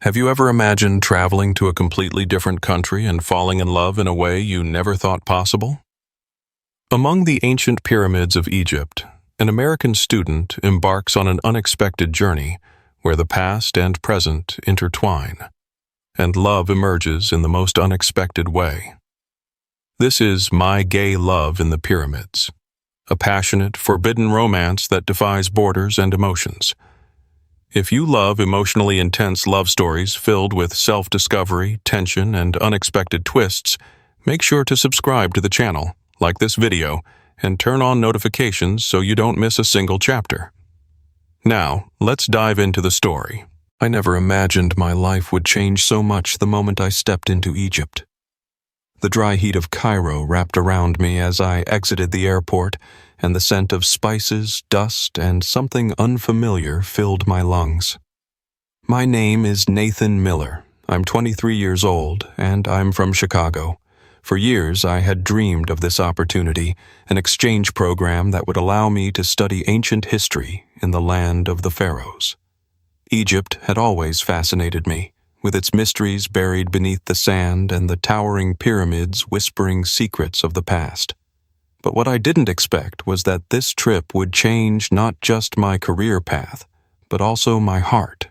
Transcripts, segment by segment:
Have you ever imagined traveling to a completely different country and falling in love in a way you never thought possible? Among the ancient pyramids of Egypt, an American student embarks on an unexpected journey where the past and present intertwine, and love emerges in the most unexpected way. This is My Gay Love in the Pyramids, a passionate, forbidden romance that defies borders and emotions. If you love emotionally intense love stories filled with self-discovery, tension, and unexpected twists, make sure to subscribe to the channel, like this video, and turn on notifications so you don't miss a single chapter. Now, let's dive into the story. I never imagined my life would change so much the moment I stepped into Egypt. The dry heat of Cairo wrapped around me as I exited the airport, and the scent of spices, dust, and something unfamiliar filled my lungs. My name is Nathan Miller. I'm 23 years old, and I'm from Chicago. For years, I had dreamed of this opportunity, an exchange program that would allow me to study ancient history in the land of the pharaohs. Egypt had always fascinated me, with its mysteries buried beneath the sand and the towering pyramids whispering secrets of the past. But what I didn't expect was that this trip would change not just my career path, but also my heart.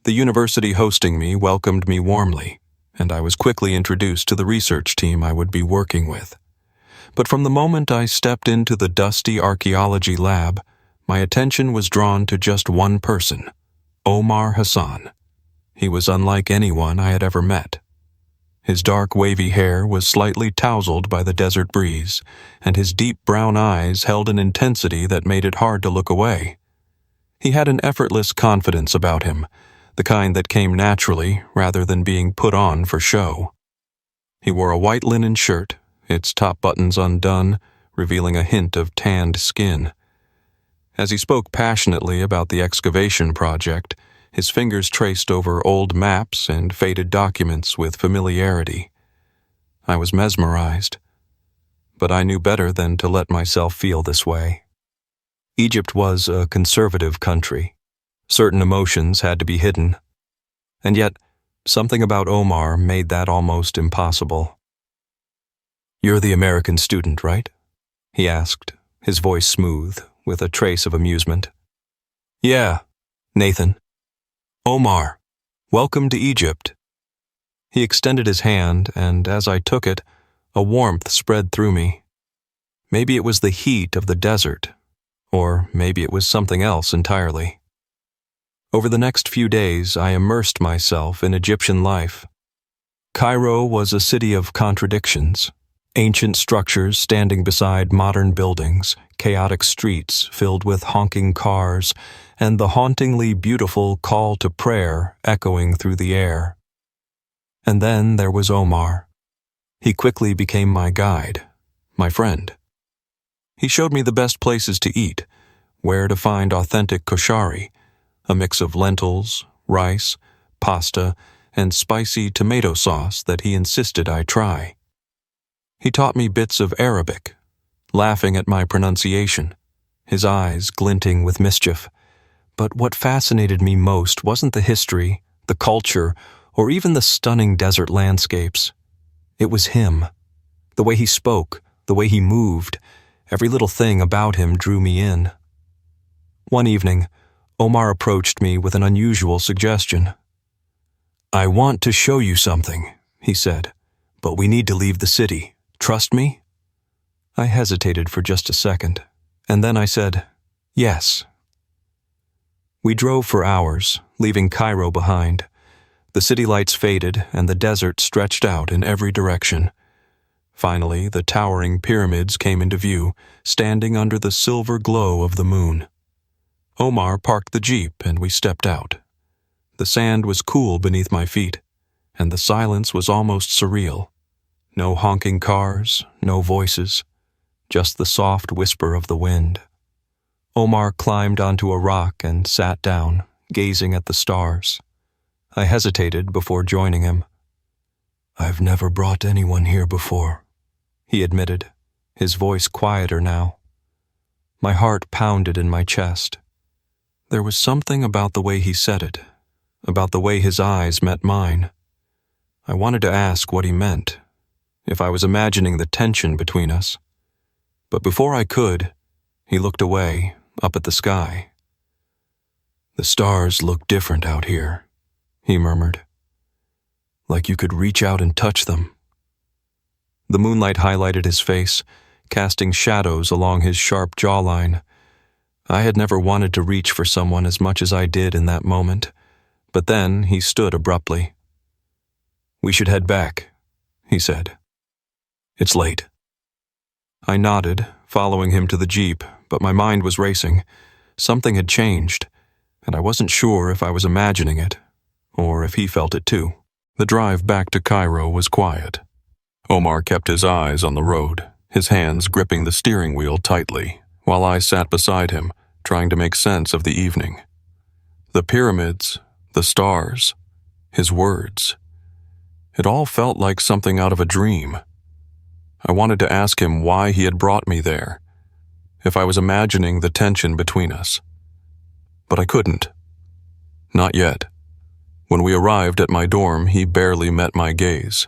The university hosting me welcomed me warmly, and I was quickly introduced to the research team I would be working with. But from the moment I stepped into the dusty archaeology lab, my attention was drawn to just one person, Omar Hassan. He was unlike anyone I had ever met. His dark wavy hair was slightly tousled by the desert breeze, and his deep brown eyes held an intensity that made it hard to look away. He had an effortless confidence about him, the kind that came naturally rather than being put on for show. He wore a white linen shirt, its top buttons undone, revealing a hint of tanned skin. As he spoke passionately about the excavation project, his fingers traced over old maps and faded documents with familiarity. I was mesmerized, but I knew better than to let myself feel this way. Egypt was a conservative country. Certain emotions had to be hidden. And yet, something about Omar made that almost impossible. "You're the American student, right?" he asked, his voice smooth, with a trace of amusement. "Yeah, Nathan. Omar, welcome to Egypt." He extended his hand, and as I took it, a warmth spread through me. Maybe it was the heat of the desert, or maybe it was something else entirely. Over the next few days, I immersed myself in Egyptian life. Cairo was a city of contradictions. Ancient structures standing beside modern buildings, chaotic streets filled with honking cars, and the hauntingly beautiful call to prayer echoing through the air. And then there was Omar. He quickly became my guide, my friend. He showed me the best places to eat, where to find authentic koshari, a mix of lentils, rice, pasta, and spicy tomato sauce that he insisted I try. He taught me bits of Arabic, laughing at my pronunciation, his eyes glinting with mischief. But what fascinated me most wasn't the history, the culture, or even the stunning desert landscapes. It was him. The way he spoke, the way he moved, every little thing about him drew me in. One evening, Omar approached me with an unusual suggestion. "I want to show you something," he said, "but we need to leave the city. Trust me?" I hesitated for just a second, and then I said, "Yes." We drove for hours, leaving Cairo behind. The city lights faded, and the desert stretched out in every direction. Finally, the towering pyramids came into view, standing under the silver glow of the moon. Omar parked the jeep, and we stepped out. The sand was cool beneath my feet, and the silence was almost surreal. No honking cars, no voices, just the soft whisper of the wind. Omar climbed onto a rock and sat down, gazing at the stars. I hesitated before joining him. "I've never brought anyone here before," he admitted, his voice quieter now. My heart pounded in my chest. There was something about the way he said it, about the way his eyes met mine. I wanted to ask what he meant, if I was imagining the tension between us. But before I could, he looked away, up at the sky. "The stars look different out here," he murmured. "Like you could reach out and touch them." The moonlight highlighted his face, casting shadows along his sharp jawline. I had never wanted to reach for someone as much as I did in that moment, but then he stood abruptly. "We should head back," he said. "It's late." I nodded, following him to the jeep, but my mind was racing. Something had changed, and I wasn't sure if I was imagining it, or if he felt it too. The drive back to Cairo was quiet. Omar kept his eyes on the road, his hands gripping the steering wheel tightly, while I sat beside him, trying to make sense of the evening. The pyramids, the stars, his words. It all felt like something out of a dream. I wanted to ask him why he had brought me there, if I was imagining the tension between us. But I couldn't. Not yet. When we arrived at my dorm, he barely met my gaze.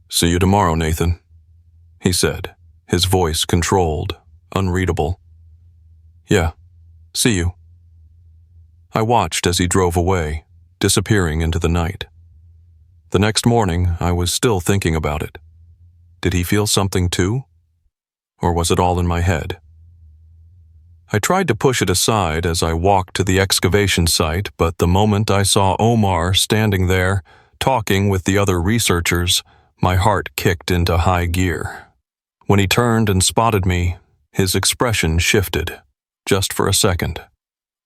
"See you tomorrow, Nathan," he said, his voice controlled, unreadable. "Yeah, see you." I watched as he drove away, disappearing into the night. The next morning, I was still thinking about it. Did he feel something too? Or was it all in my head? I tried to push it aside as I walked to the excavation site, but the moment I saw Omar standing there, talking with the other researchers, my heart kicked into high gear. When he turned and spotted me, his expression shifted, just for a second.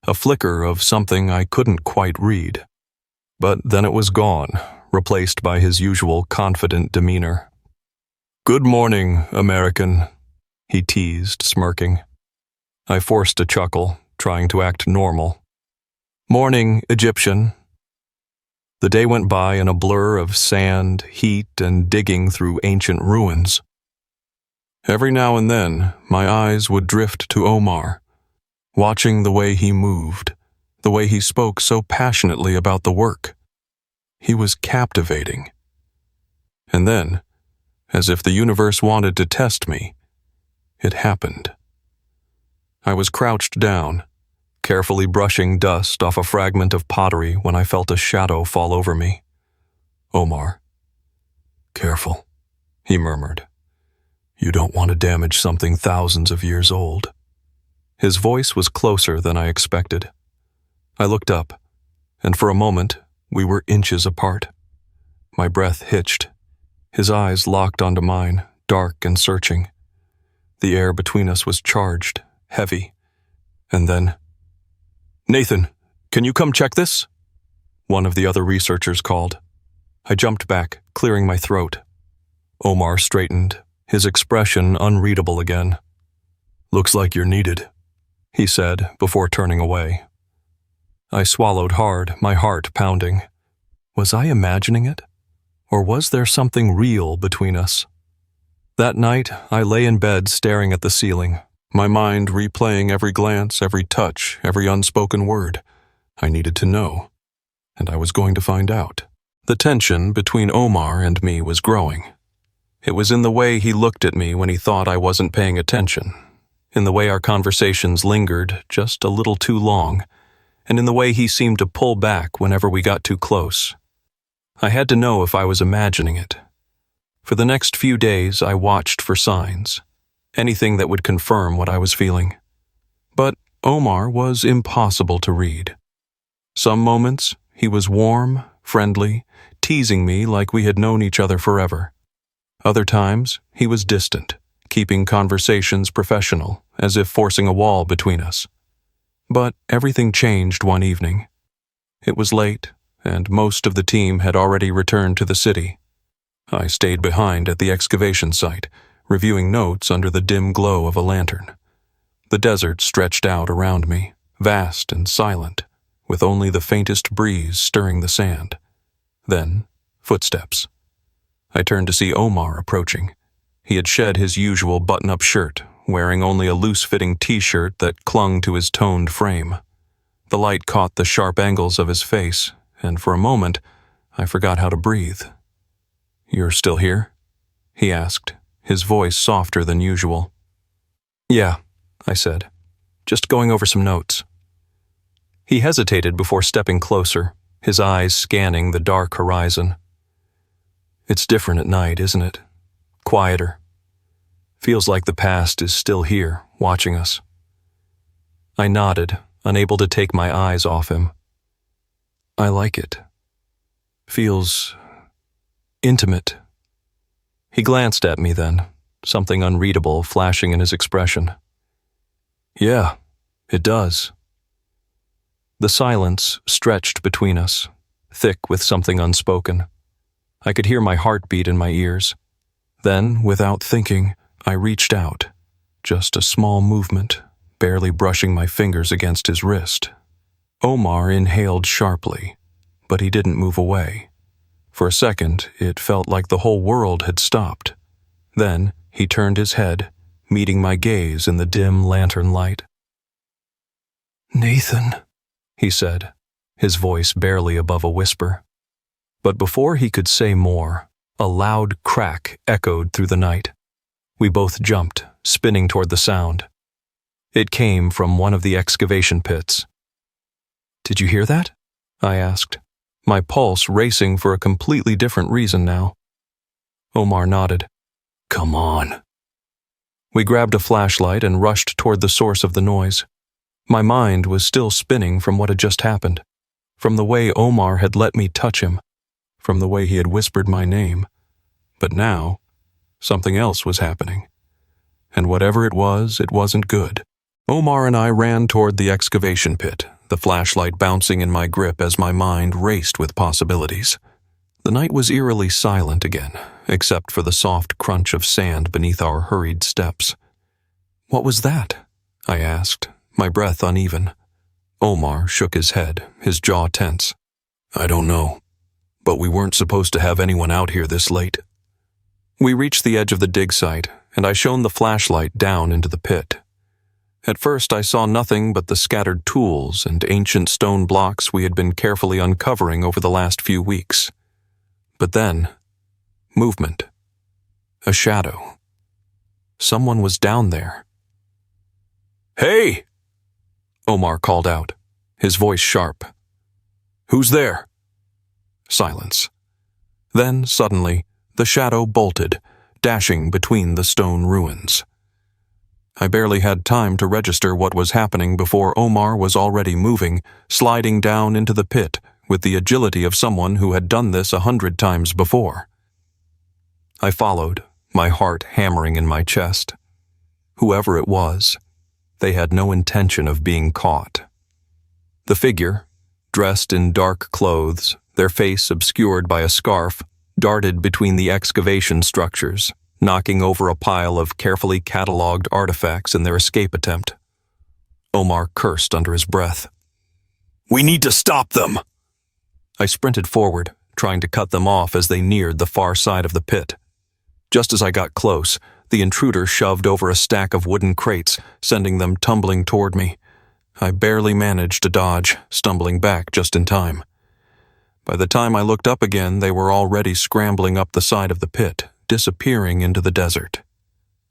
A flicker of something I couldn't quite read. But then it was gone, replaced by his usual confident demeanor. "Good morning, American," he teased, smirking. I forced a chuckle, trying to act normal. "Morning, Egyptian." The day went by in a blur of sand, heat, and digging through ancient ruins. Every now and then, my eyes would drift to Omar, watching the way he moved, the way he spoke so passionately about the work. He was captivating. And then, as if the universe wanted to test me, it happened. I was crouched down, carefully brushing dust off a fragment of pottery when I felt a shadow fall over me. "Omar." "Careful," he murmured. "You don't want to damage something thousands of years old." His voice was closer than I expected. I looked up, and for a moment, we were inches apart. My breath hitched. His eyes locked onto mine, dark and searching. The air between us was charged, heavy. And then, "Nathan, can you come check this?" one of the other researchers called. I jumped back, clearing my throat. Omar straightened, his expression unreadable again. "Looks like you're needed," he said before turning away. I swallowed hard, my heart pounding. Was I imagining it? Or was there something real between us? That night, I lay in bed staring at the ceiling, my mind replaying every glance, every touch, every unspoken word. I needed to know, and I was going to find out. The tension between Omar and me was growing. It was in the way he looked at me when he thought I wasn't paying attention, in the way our conversations lingered just a little too long, and in the way he seemed to pull back whenever we got too close. I had to know if I was imagining it. For the next few days, I watched for signs, anything that would confirm what I was feeling. But Omar was impossible to read. Some moments, he was warm, friendly, teasing me like we had known each other forever. Other times, he was distant, keeping conversations professional, as if forcing a wall between us. But everything changed one evening. It was late, and most of the team had already returned to the city. I stayed behind at the excavation site, reviewing notes under the dim glow of a lantern. The desert stretched out around me, vast and silent, with only the faintest breeze stirring the sand. Then, footsteps. I turned to see Omar approaching. He had shed his usual button-up shirt, wearing only a loose-fitting t-shirt that clung to his toned frame. The light caught the sharp angles of his face, and for a moment, I forgot how to breathe. "You're still here?" he asked, his voice softer than usual. "Yeah," I said, "just going over some notes." He hesitated before stepping closer, his eyes scanning the dark horizon. "It's different at night, isn't it? Quieter. Feels like the past is still here, watching us." I nodded, unable to take my eyes off him. "I like it. Feels intimate." He glanced at me then, something unreadable flashing in his expression. "Yeah, it does." The silence stretched between us, thick with something unspoken. I could hear my heartbeat in my ears. Then, without thinking, I reached out, just a small movement, barely brushing my fingers against his wrist. Omar inhaled sharply, but he didn't move away. For a second, it felt like the whole world had stopped. Then, he turned his head, meeting my gaze in the dim lantern light. "Nathan," he said, his voice barely above a whisper. But before he could say more, a loud crack echoed through the night. We both jumped, spinning toward the sound. It came from one of the excavation pits. "Did you hear that?" I asked, my pulse racing for a completely different reason now. Omar nodded. "Come on." We grabbed a flashlight and rushed toward the source of the noise. My mind was still spinning from what had just happened, from the way Omar had let me touch him, from the way he had whispered my name. But now, something else was happening. And whatever it wasn't good. Omar and I ran toward the excavation pit, the flashlight bouncing in my grip as my mind raced with possibilities. The night was eerily silent again, except for the soft crunch of sand beneath our hurried steps. "What was that?" I asked, my breath uneven. Omar shook his head, his jaw tense. "I don't know, but we weren't supposed to have anyone out here this late." We reached the edge of the dig site, and I shone the flashlight down into the pit. At first I saw nothing but the scattered tools and ancient stone blocks we had been carefully uncovering over the last few weeks. But then, movement. A shadow. Someone was down there. "Hey!" Omar called out, his voice sharp. "Who's there?" Silence. Then, suddenly, the shadow bolted, dashing between the stone ruins. I barely had time to register what was happening before Omar was already moving, sliding down into the pit with the agility of someone who had done this 100 times before. I followed, my heart hammering in my chest. Whoever it was, they had no intention of being caught. The figure, dressed in dark clothes, their face obscured by a scarf, darted between the excavation structures, knocking over a pile of carefully catalogued artifacts in their escape attempt. Omar cursed under his breath. "We need to stop them!" I sprinted forward, trying to cut them off as they neared the far side of the pit. Just as I got close, the intruder shoved over a stack of wooden crates, sending them tumbling toward me. I barely managed to dodge, stumbling back just in time. By the time I looked up again, they were already scrambling up the side of the pit, disappearing into the desert.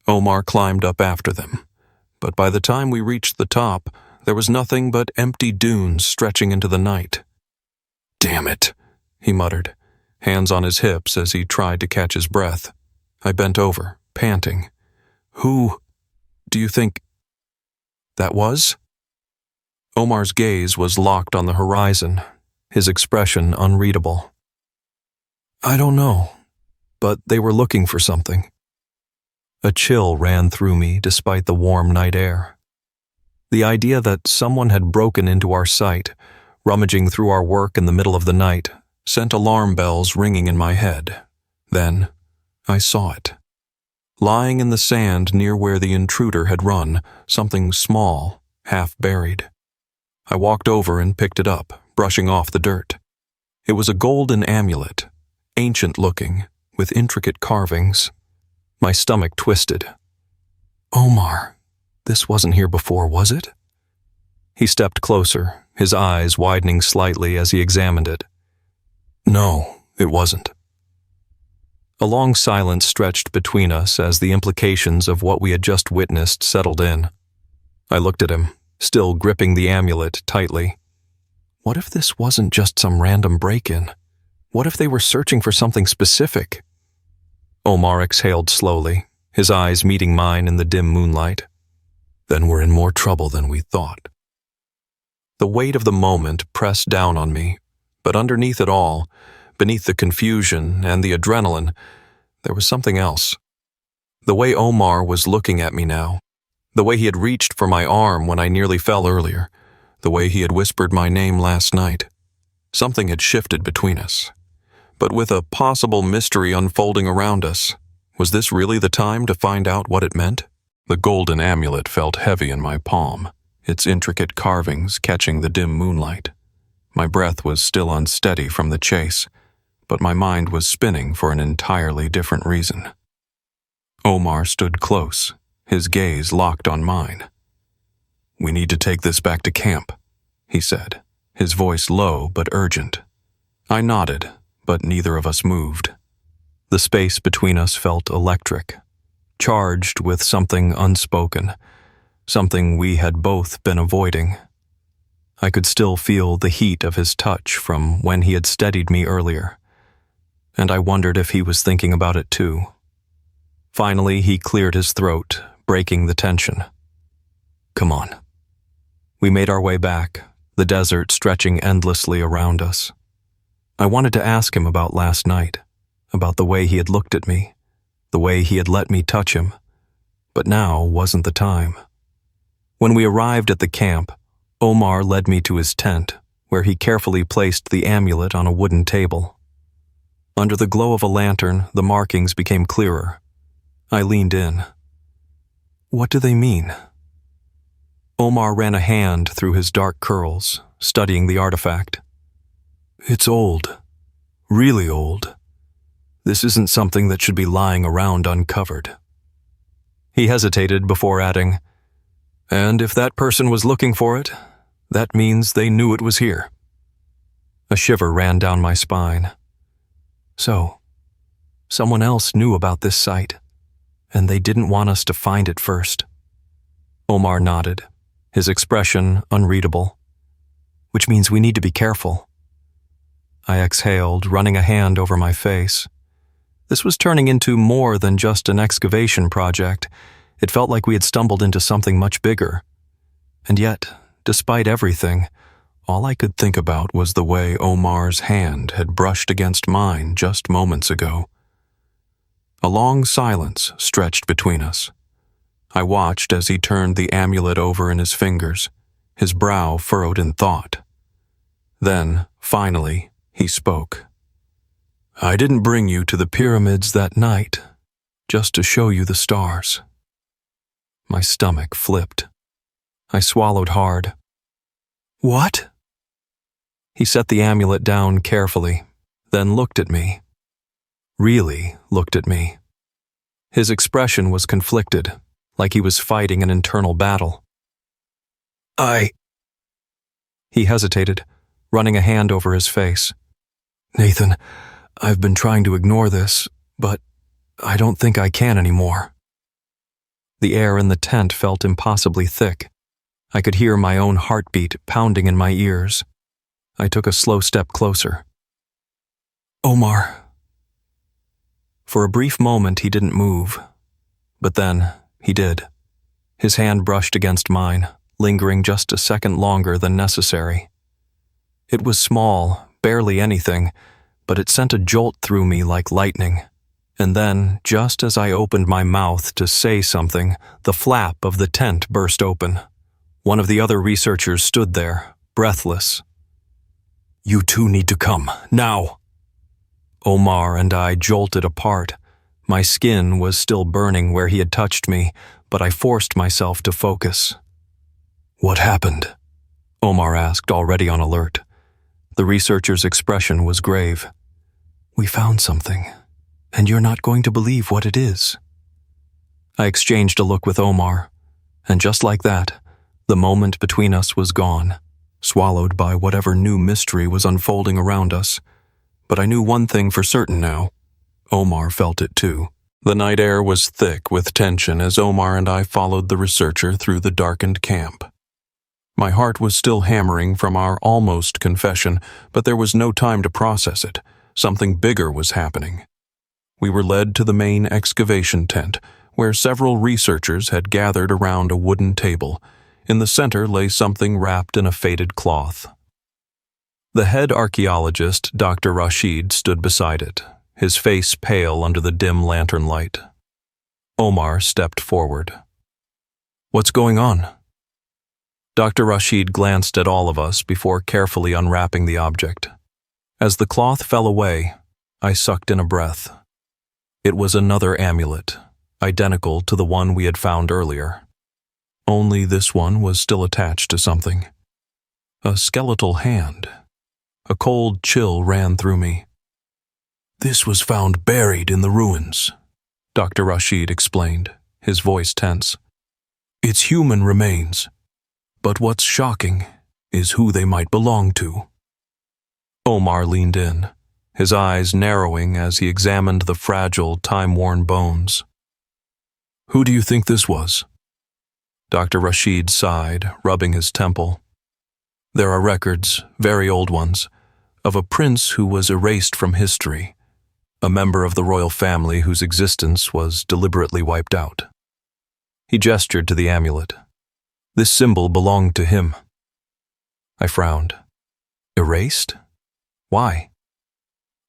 Omar climbed up after them, but by the time we reached the top, there was nothing but empty dunes stretching into the night. "Damn it," he muttered, hands on his hips as he tried to catch his breath. I bent over, panting. "Who do you think that was?" Omar's gaze was locked on the horizon, his expression unreadable. "I don't know, but they were looking for something." A chill ran through me despite the warm night air. The idea that someone had broken into our site, rummaging through our work in the middle of the night, sent alarm bells ringing in my head. Then, I saw it. Lying in the sand near where the intruder had run, something small, half buried. I walked over and picked it up, brushing off the dirt. It was a golden amulet, ancient-looking, with intricate carvings. My stomach twisted. "Omar, this wasn't here before, was it?" He stepped closer, his eyes widening slightly as he examined it. No, it wasn't. A long silence stretched between us as the implications of what we had just witnessed settled in. I looked at him, still gripping the amulet tightly. What if this wasn't just some random break-in? What if they were searching for something specific? Omar exhaled slowly, his eyes meeting mine in the dim moonlight. Then we're in more trouble than we thought. The weight of the moment pressed down on me, but underneath it all, beneath the confusion and the adrenaline, there was something else. The way Omar was looking at me now, the way he had reached for my arm when I nearly fell earlier, the way he had whispered my name last night. Something had shifted between us. But with a possible mystery unfolding around us, was this really the time to find out what it meant? The golden amulet felt heavy in my palm, its intricate carvings catching the dim moonlight. My breath was still unsteady from the chase, but my mind was spinning for an entirely different reason. Omar stood close, his gaze locked on mine. "We need to take this back to camp," he said, his voice low but urgent. I nodded, but neither of us moved. The space between us felt electric, charged with something unspoken, something we had both been avoiding. I could still feel the heat of his touch from when he had steadied me earlier, and I wondered if he was thinking about it too. Finally, he cleared his throat, breaking the tension. "Come on." We made our way back, the desert stretching endlessly around us. I wanted to ask him about last night, about the way he had looked at me, the way he had let me touch him, but now wasn't the time. When we arrived at the camp, Omar led me to his tent, where he carefully placed the amulet on a wooden table. Under the glow of a lantern, the markings became clearer. I leaned in. "What do they mean?" Omar ran a hand through his dark curls, studying the artifact. "It's old. Really old. This isn't something that should be lying around uncovered." He hesitated before adding, "And if that person was looking for it, that means they knew it was here." A shiver ran down my spine. So, someone else knew about this site, and they didn't want us to find it first. Omar nodded, his expression unreadable. "Which means we need to be careful." I exhaled, running a hand over my face. This was turning into more than just an excavation project. It felt like we had stumbled into something much bigger. And yet, despite everything, all I could think about was the way Omar's hand had brushed against mine just moments ago. A long silence stretched between us. I watched as he turned the amulet over in his fingers, his brow furrowed in thought. Then, finally, he spoke. "I didn't bring you to the pyramids that night, just to show you the stars." My stomach flipped. I swallowed hard. "What?" He set the amulet down carefully, then looked at me. Really looked at me. His expression was conflicted, like he was fighting an internal battle. He hesitated, running a hand over his face. "Nathan, I've been trying to ignore this, but I don't think I can anymore." The air in the tent felt impossibly thick. I could hear my own heartbeat pounding in my ears. I took a slow step closer. "Omar." For a brief moment he didn't move, but then he did. His hand brushed against mine, lingering just a second longer than necessary. It was small, barely anything, but it sent a jolt through me like lightning. And then, just as I opened my mouth to say something, the flap of the tent burst open. One of the other researchers stood there, breathless. "You two need to come, now." Omar and I jolted apart. My skin was still burning where he had touched me, but I forced myself to focus. "What happened?" Omar asked, already on alert. The researcher's expression was grave. "We found something, and you're not going to believe what it is." I exchanged a look with Omar, and just like that, The moment between us was gone, swallowed by whatever new mystery was unfolding around us. But I knew one thing for certain now. Omar felt it too. The night air was thick with tension as Omar and I followed the researcher through the darkened camp. My heart was still hammering from our almost confession, but there was no time to process it. Something bigger was happening. We were led to the main excavation tent, where several researchers had gathered around a wooden table. In the center lay something wrapped in a faded cloth. The head archaeologist, Dr. Rashid, stood beside it, his face pale under the dim lantern light. Omar stepped forward. "What's going on?" Dr. Rashid glanced at all of us before carefully unwrapping the object. As the cloth fell away, I sucked in a breath. It was another amulet, identical to the one we had found earlier. Only this one was still attached to something. A skeletal hand. A cold chill ran through me. "This was found buried in the ruins," Dr. Rashid explained, his voice tense. "It's human remains, but what's shocking is who they might belong to." Omar leaned in, his eyes narrowing as he examined the fragile, time-worn bones. "Who do you think this was?" Dr. Rashid sighed, rubbing his temple. "There are records, very old ones, of a prince who was erased from history, a member of the royal family whose existence was deliberately wiped out." He gestured to the amulet. "This symbol belonged to him." I frowned. "Erased? Why?"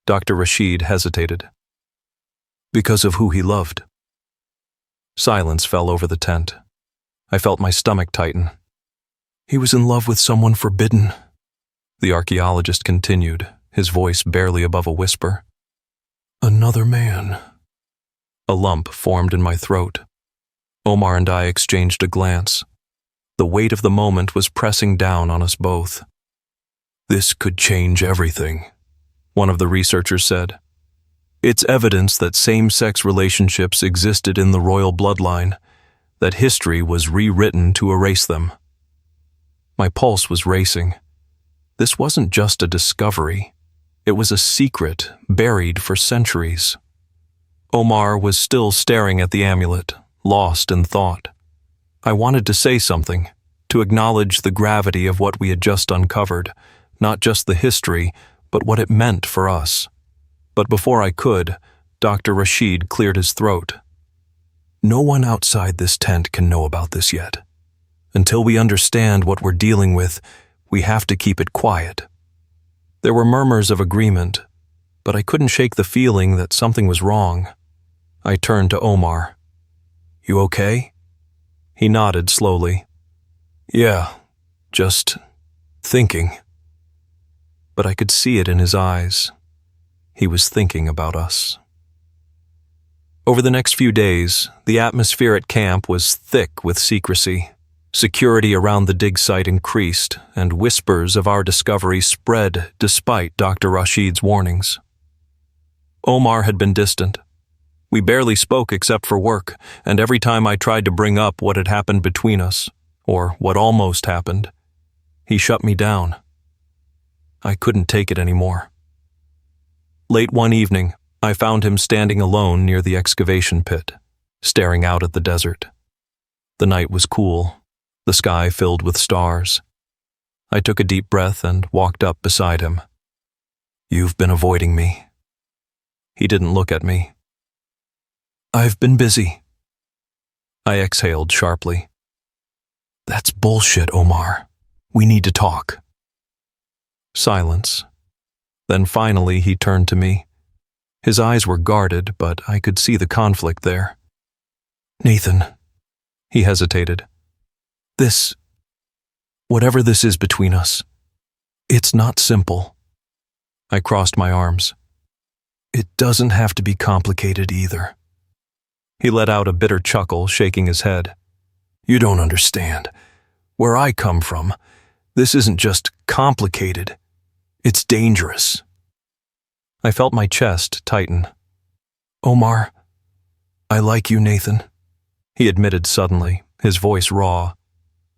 Dr. Rashid hesitated. "Because of who he loved." Silence fell over the tent. I felt my stomach tighten. "He was in love with someone forbidden," the archaeologist continued, his voice barely above a whisper. "Another man." A lump formed in my throat. Omar and I exchanged a glance. The weight of the moment was pressing down on us both. "This could change everything," one of the researchers said. "It's evidence that same-sex relationships existed in the royal bloodline, that history was rewritten to erase them." My pulse was racing. This wasn't just a discovery. It was a secret buried for centuries. Omar was still staring at the amulet, lost in thought. I wanted to say something, to acknowledge the gravity of what we had just uncovered, not just the history, but what it meant for us. But before I could, Dr. Rashid cleared his throat. "No one outside this tent can know about this yet. Until we understand what we're dealing with, we have to keep it quiet." There were murmurs of agreement, but I couldn't shake the feeling that something was wrong. I turned to Omar. "You okay?" He nodded slowly. "Yeah, just thinking." But I could see it in his eyes. He was thinking about us. Over the next few days, the atmosphere at camp was thick with secrecy. Security around the dig site increased, and whispers of our discovery spread despite Dr. Rashid's warnings. Omar had been distant. We barely spoke except for work, and every time I tried to bring up what had happened between us, or what almost happened, he shut me down. I couldn't take it anymore. Late one evening, I found him standing alone near the excavation pit, staring out at the desert. The night was cool, the sky filled with stars. I took a deep breath and walked up beside him. "You've been avoiding me." He didn't look at me. "I've been busy." I exhaled sharply. "That's bullshit, Omar. We need to talk." Silence. Then finally he turned to me. His eyes were guarded, but I could see the conflict there. "Nathan," he hesitated. Whatever this is between us, it's not simple." I crossed my arms. "It doesn't have to be complicated either." He let out a bitter chuckle, shaking his head. "You don't understand. Where I come from, this isn't just complicated. It's dangerous." I felt my chest tighten. "Omar, I like you, Nathan," he admitted suddenly, his voice raw.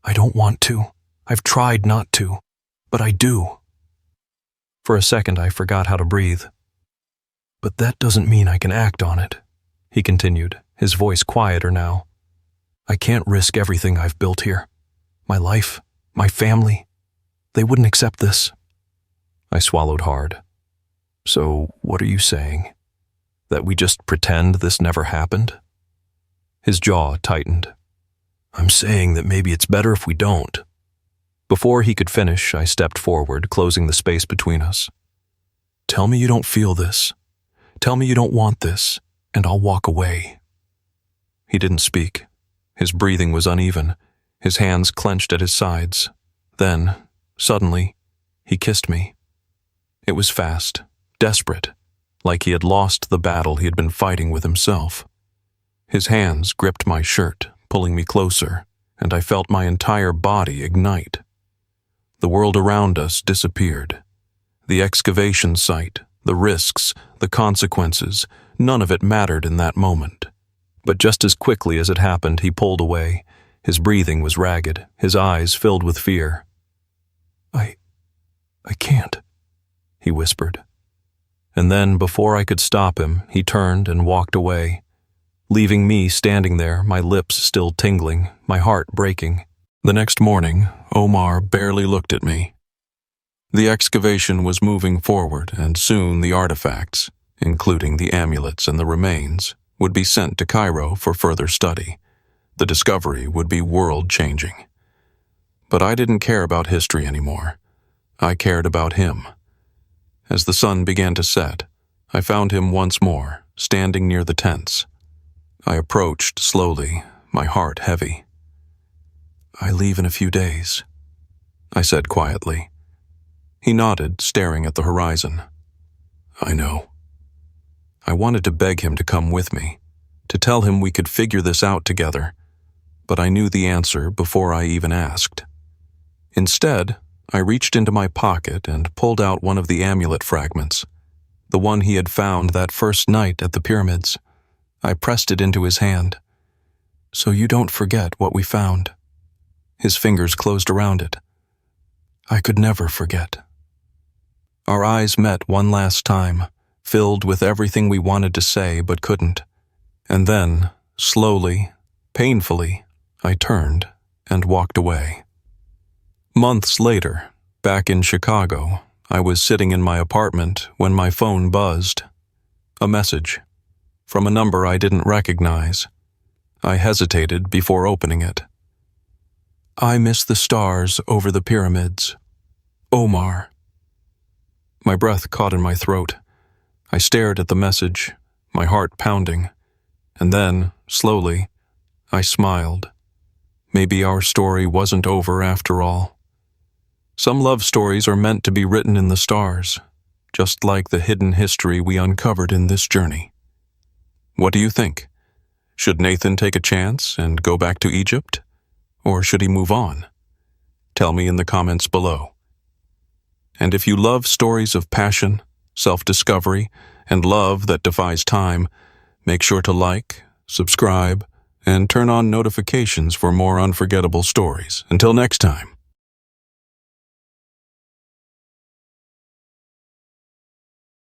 I don't want to. I've tried not to, but I do. For a second, I forgot how to breathe. But that doesn't mean I can act on it, he continued, his voice quieter now. I can't risk everything I've built here. My life, my family. They wouldn't accept this. I swallowed hard. So, what are you saying? That we just pretend this never happened? His jaw tightened. I'm saying that maybe it's better if we don't. Before he could finish, I stepped forward, closing the space between us. Tell me you don't feel this. Tell me you don't want this, and I'll walk away. He didn't speak. His breathing was uneven, his hands clenched at his sides. Then, suddenly, he kissed me. It was fast, desperate, like he had lost the battle he had been fighting with himself. His hands gripped my shirt, pulling me closer, and I felt my entire body ignite. The world around us disappeared. The excavation site, the risks, the consequences, none of it mattered in that moment. But just as quickly as it happened, he pulled away. His breathing was ragged, his eyes filled with fear. I can't, he whispered. And then, before I could stop him, he turned and walked away, leaving me standing there, my lips still tingling, my heart breaking. The next morning, Omar barely looked at me. The excavation was moving forward, and soon the artifacts, including the amulets and the remains, would be sent to Cairo for further study. The discovery would be world-changing. But I didn't care about history anymore. I cared about him. As the sun began to set, I found him once more, standing near the tents. I approached slowly, my heart heavy. I leave in a few days, I said quietly. He nodded, staring at the horizon. I know. I wanted to beg him to come with me, to tell him we could figure this out together, but I knew the answer before I even asked. Instead, I reached into my pocket and pulled out one of the amulet fragments, the one he had found that first night at the pyramids. I pressed it into his hand. So you don't forget what we found. His fingers closed around it. I could never forget. Our eyes met one last time, filled with everything we wanted to say but couldn't. And then, slowly, painfully, I turned and walked away. Months later, back in Chicago, I was sitting in my apartment when my phone buzzed. A message, from a number I didn't recognize. I hesitated before opening it. I miss the stars over the pyramids. Omar. My breath caught in my throat. I stared at the message, my heart pounding. And then, slowly, I smiled. Maybe our story wasn't over after all. Some love stories are meant to be written in the stars, just like the hidden history we uncovered in this journey. What do you think? Should Nathan take a chance and go back to Egypt? Or should he move on? Tell me in the comments below. And if you love stories of passion, self-discovery, and love that defies time, make sure to like, subscribe, and turn on notifications for more unforgettable stories. Until next time.